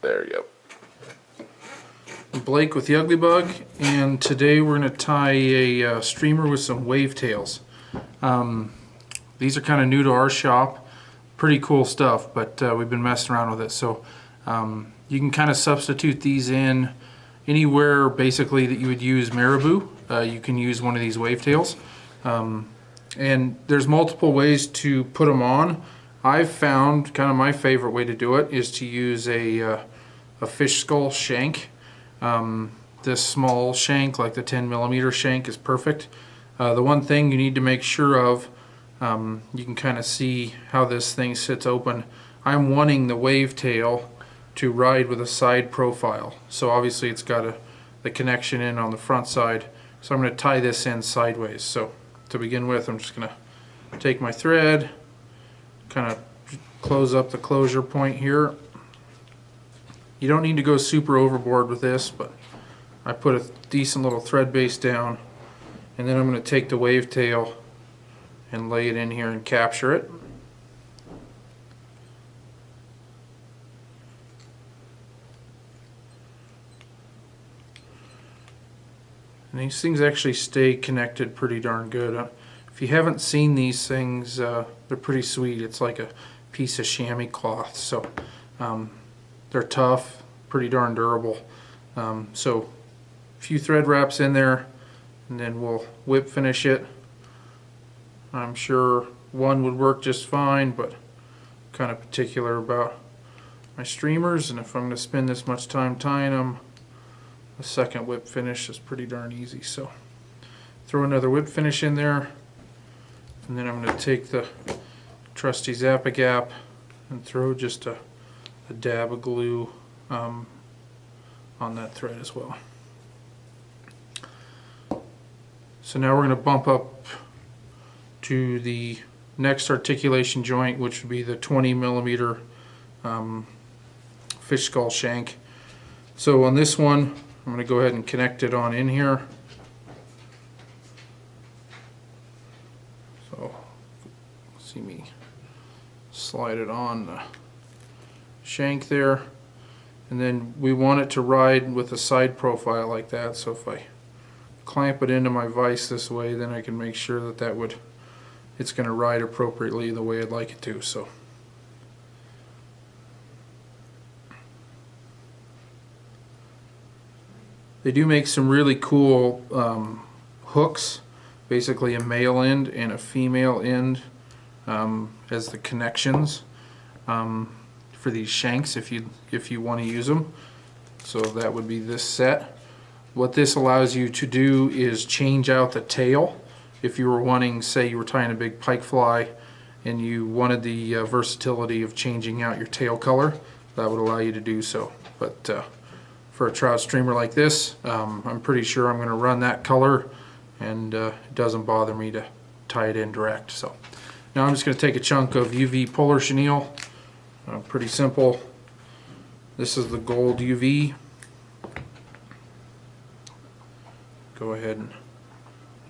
There you go. Blake with the Ugly Bug, and today we're going to tie a streamer with some wavetails. These are kind of new to our shop. Pretty cool stuff, but we've been messing around with it. So you can kind of substitute these in anywhere basically that you would use marabou. You can use one of these wavetails. And there's multiple ways to put them on. I've found kind of my favorite way to do it is to use a fish skull shank. This small shank, like the 10mm shank, is perfect. The one thing you need to make sure of, you can kind of see how this thing sits open. I'm wanting the wavetail to ride with a side profile. So obviously it's got the connection in on the front side. So I'm going to tie this in sideways. So to begin with, I'm just going to take my thread, kind of close up the closure point here. You don't need to go super overboard with this, but I put a decent little thread base down, and then I'm going to take the wavetail and lay it in here and capture it. And these things actually stay connected pretty darn good. If you haven't seen these things, they're pretty sweet. It's like a piece of chamois cloth, so they're tough, pretty darn durable. So a few thread wraps in there, and then we'll whip finish it. I'm sure one would work just fine, but I'm kind of particular about my streamers, and if I'm going to spend this much time tying them, a second whip finish is pretty darn easy. So throw another whip finish in there, and then I'm going to take the trusty Zap-A-Gap and throw just a dab of glue on that thread as well. So now we're going to bump up to the next articulation joint, which would be the 20mm fish skull shank. So on this one, I'm going to go ahead and connect it on in here. So see me slide it on the shank there, and then we want it to ride with a side profile like that. So if I clamp it into my vise this way, then I can make sure that it's going to ride appropriately the way I'd like it to. So they do make some really cool hooks, basically a male end and a female end as the connections for these shanks if you want to use them. So that would be this set. What this allows you to do is change out the tail. If you were wanting, say you were tying a big pike fly and you wanted the versatility of changing out your tail color, that would allow you to do so. But for a trout streamer like this, I'm pretty sure I'm going to run that color, and it doesn't bother me to tie it in direct. So now I'm just going to take a chunk of UV polar chenille. Pretty simple. This is the gold UV. Go ahead and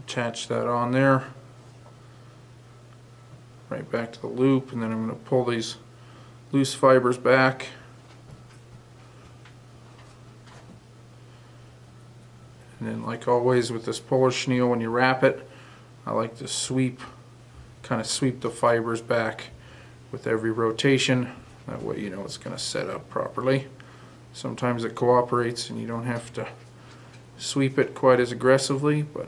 attach that on there, right back to the loop, and then I'm going to pull these loose fibers back. And then, like always with this polar chenille, when you wrap it, I like to kind of sweep the fibers back with every rotation. That way you know it's going to set up properly. Sometimes it cooperates and you don't have to sweep it quite as aggressively, but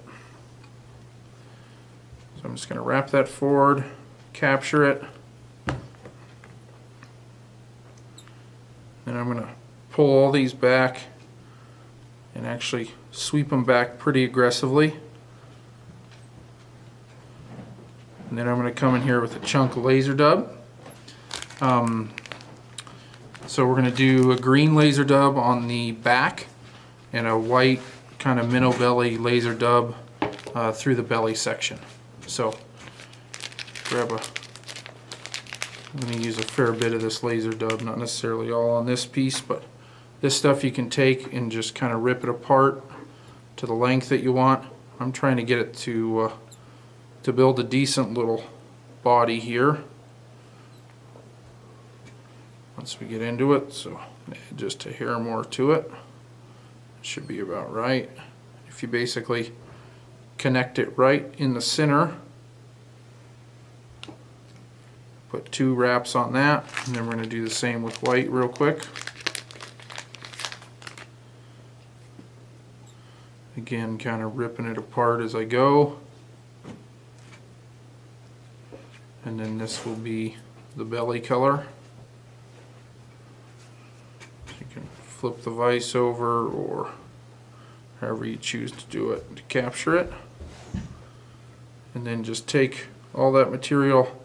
so I'm just going to wrap that forward, capture it, and I'm going to pull all these back and actually sweep them back pretty aggressively. And then I'm going to come in here with a chunk of laser dub. So we're going to do a green laser dub on the back and a white kind of minnow belly laser dub through the belly section. So I'm going to use a fair bit of this laser dub, not necessarily all on this piece, but this stuff you can take and just kind of rip it apart to the length that you want. I'm trying to get it to build a decent little body here. once we get into it. So just a hair more to it. Should be about right. If you basically connect it right in the center, put 2 wraps on that, and then we're going to do the same with white real quick. Again, kind of ripping it apart as I go. And then this will be the belly color. You can flip the vise over or however you choose to do it to capture it. And then just take all that material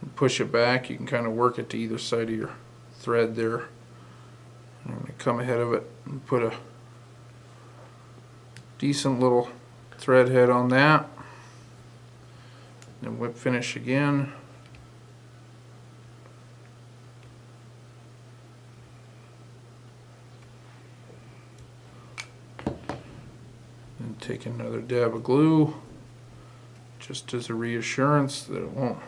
and push it back. You can kind of work it to either side of your thread there. I'm going to come ahead of it and put a decent little thread head on that. Then whip finish again. And take another dab of glue, just as a reassurance that it won't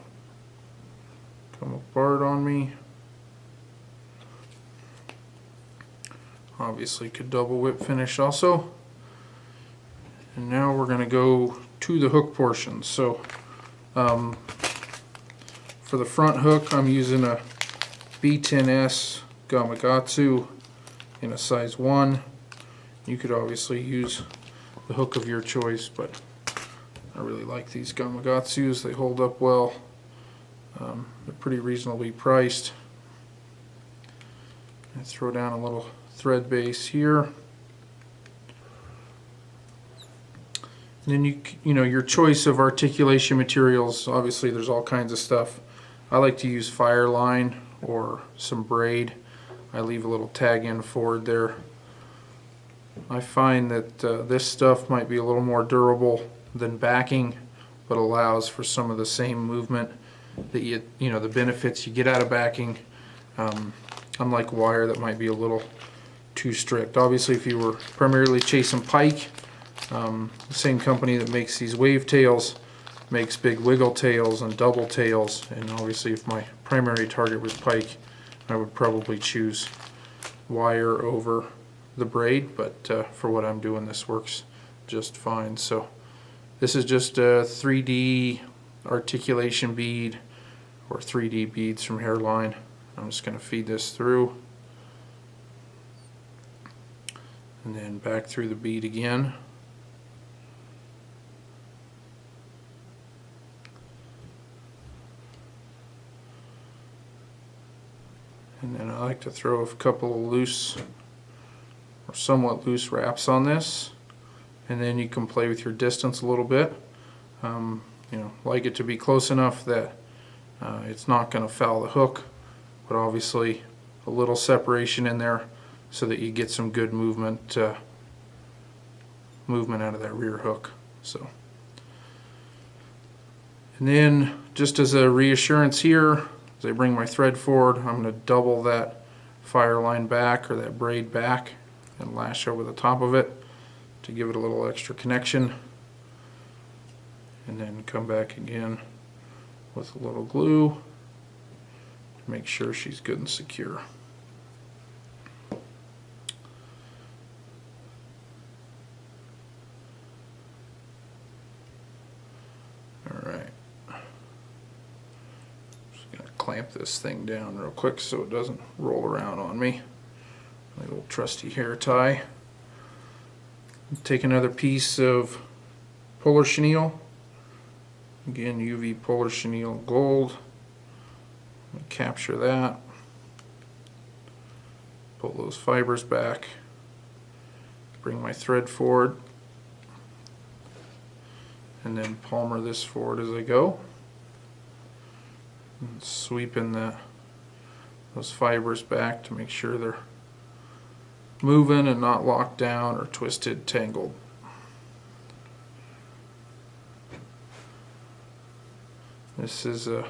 come apart on me. Obviously could double whip finish also. And now we're going to go to the hook portion. So for the front hook, I'm using a B10S Gamakatsu in a size 1. You could obviously use the hook of your choice, but I really like these Gamakatsus. They hold up well. They're pretty reasonably priced. I throw down a little thread base here. And then you know your choice of articulation materials. Obviously, there's all kinds of stuff. I like to use fire line or some braid. I leave a little tag end forward there. I find that this stuff might be a little more durable than backing, but allows for some of the same movement that you know the benefits you get out of backing. Unlike wire that might be a little too strict. Obviously, if you were primarily chasing pike, the same company that makes these wave tails makes big wiggle tails and double tails, and obviously if my primary target was pike, I would probably choose wire over the braid, but for what I'm doing, this works just fine. So this is just a 3D articulation bead or 3D beads from Hairline. I'm just going to feed this through and then back through the bead again. And then I like to throw a couple of loose or somewhat loose wraps on this, and then you can play with your distance a little bit. You know, like it to be close enough that it's not going to foul the hook, but obviously a little separation in there so that you get some good movement out of that rear hook. So, and then just as a reassurance here, as I bring my thread forward, I'm going to double that fire line back or that braid back and lash over the top of it to give it a little extra connection, and then come back again with a little glue to make sure she's good and secure. Alright, just going to clamp this thing down real quick so it doesn't roll around on me. My little trusty hair tie. Take another piece of polar chenille. Again, UV polar chenille gold. Capture that. Pull those fibers back. Bring my thread forward. And then palmer this forward as I go. And sweeping those fibers back to make sure they're moving and not locked down or twisted, tangled. This is a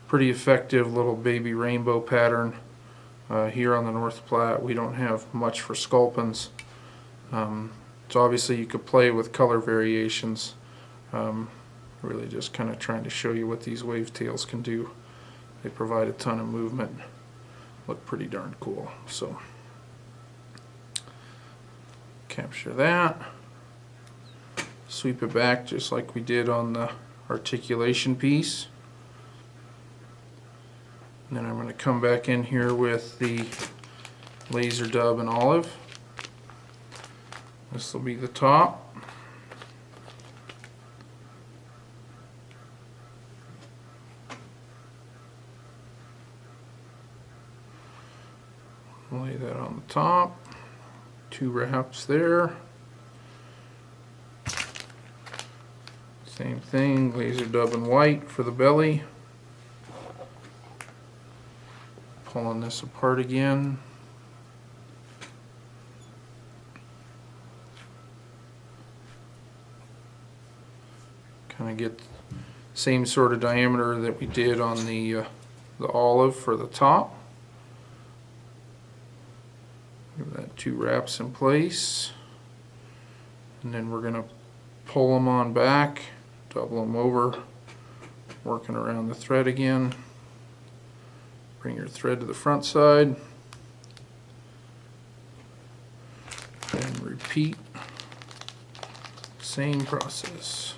pretty effective little baby rainbow pattern. Here on the North Platte, we don't have much for sculpins. So obviously you could play with color variations. Really just kind of trying to show you what these wave tails can do. They provide a ton of movement. look pretty darn cool. So capture that, sweep it back just like we did on the articulation piece. And then I'm going to come back in here with the laser dub and olive. This will be the top. Lay that on the top. 2 wraps there. Same thing, laser dub and white for the belly. Pulling this apart again. Kind of get same sort of diameter that we did on the olive for the top. Give that 2 wraps in place, and then we're going to pull them on back, double them over, working around the thread again. Bring your thread to the front side, and repeat same process.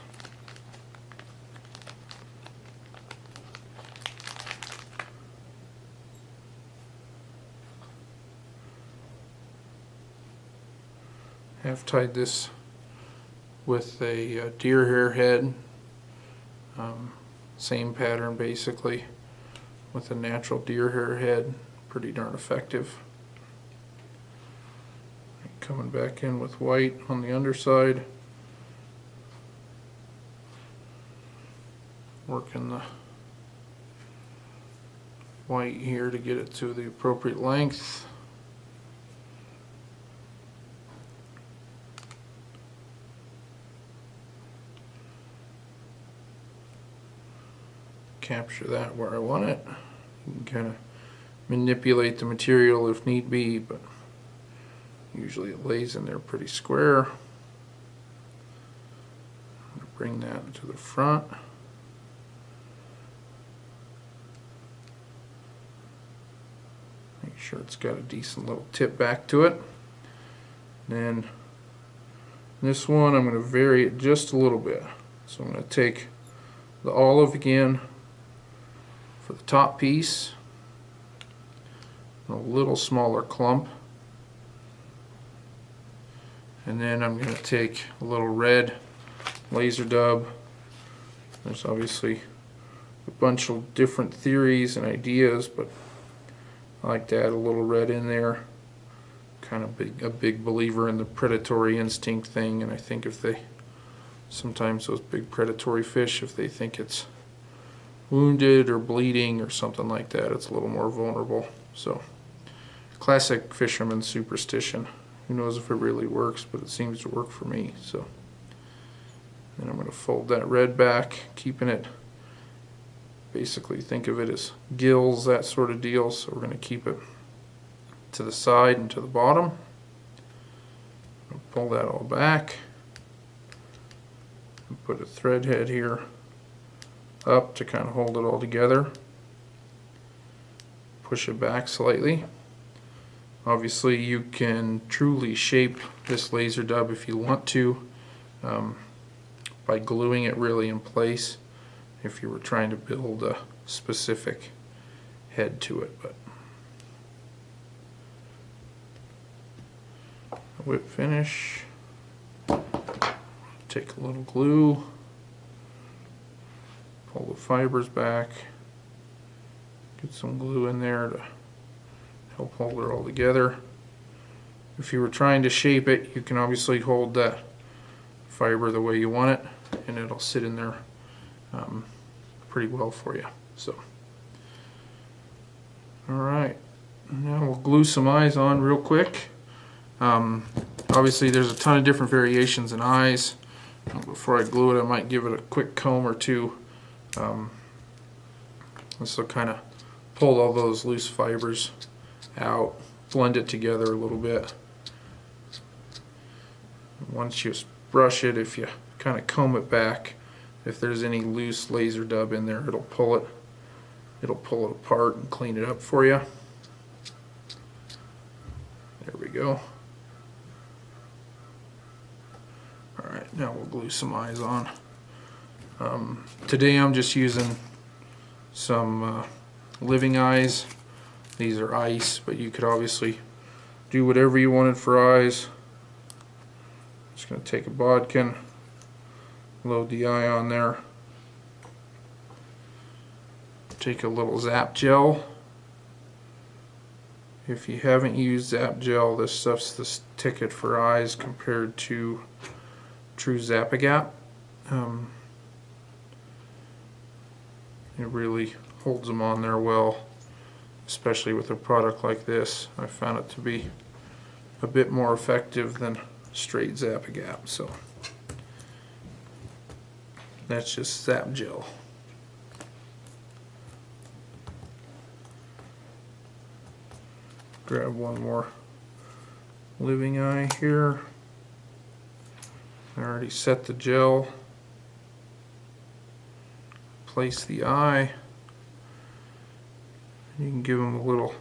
Have tied this with a deer hair head, same pattern basically, with a natural deer hair head, pretty darn effective. Coming back in with white on the underside, working the white here to get it to the appropriate length. Capture that where I want it. You can kind of manipulate the material if need be, but usually it lays in there pretty square. Bring that to the front. Make sure it's got a decent little tip back to it. Then this one I'm going to vary it just a little bit. So I'm going to take the olive again for the top piece, a little smaller clump, and then I'm going to take a little red laser dub. There's obviously a bunch of different theories and ideas, but I like to add a little red in there. Kind of a big believer in the predatory instinct thing, and I think if they, sometimes those big predatory fish, if they think it's wounded or bleeding or something like that, it's a little more vulnerable. So classic fisherman superstition. Who knows if it really works, but it seems to work for me. So then I'm going to fold that red back, keeping it, basically think of it as gills, that sort of deal. So we're going to keep it to the side and to the bottom. Pull that all back and put a thread head here up to kind of hold it all together. Push it back slightly. Obviously you can truly shape this laser dub if you want to, by gluing it really in place if you were trying to build a specific head to it. But whip finish, take a little glue, pull the fibers back, get some glue in there to help hold it all together. If you were trying to shape it, you can obviously hold that fiber the way you want it, and it'll sit in there pretty well for you. So, alright, now we'll glue some eyes on real quick. Obviously there's a ton of different variations in eyes. Before I glue it, I might give it a quick comb or two. This will kind of pull all those loose fibers out, blend it together a little bit. Once you brush it, if you kind of comb it back, if there's any loose laser dub in there, it'll pull it apart and clean it up for you. go. Alright, now we'll glue some eyes on. Today I'm just using some living eyes. These are ice, but you could obviously do whatever you wanted for eyes. Just going to take a bodkin, load the eye on there. Take a little Zap Gel. If you haven't used Zap Gel, this stuff's the ticket for eyes compared to True Zap-A-Gap. It really holds them on there well, especially with a product like this. I found it to be a bit more effective than straight Zap-A-Gap. So that's just Zap Gel. Grab one more living eye here. I already set the gel. Place the eye. You can give them a little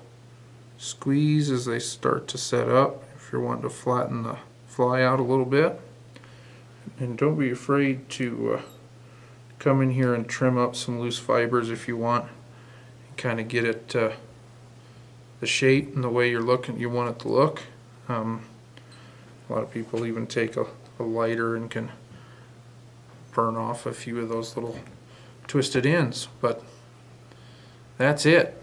squeeze as they start to set up if you're wanting to flatten the fly out a little bit. And don't be afraid to come in here and trim up some loose fibers if you want, and kind of get it the shape and the way you want it to look. A lot of people even take a lighter and can burn off a few of those little twisted ends, but that's it.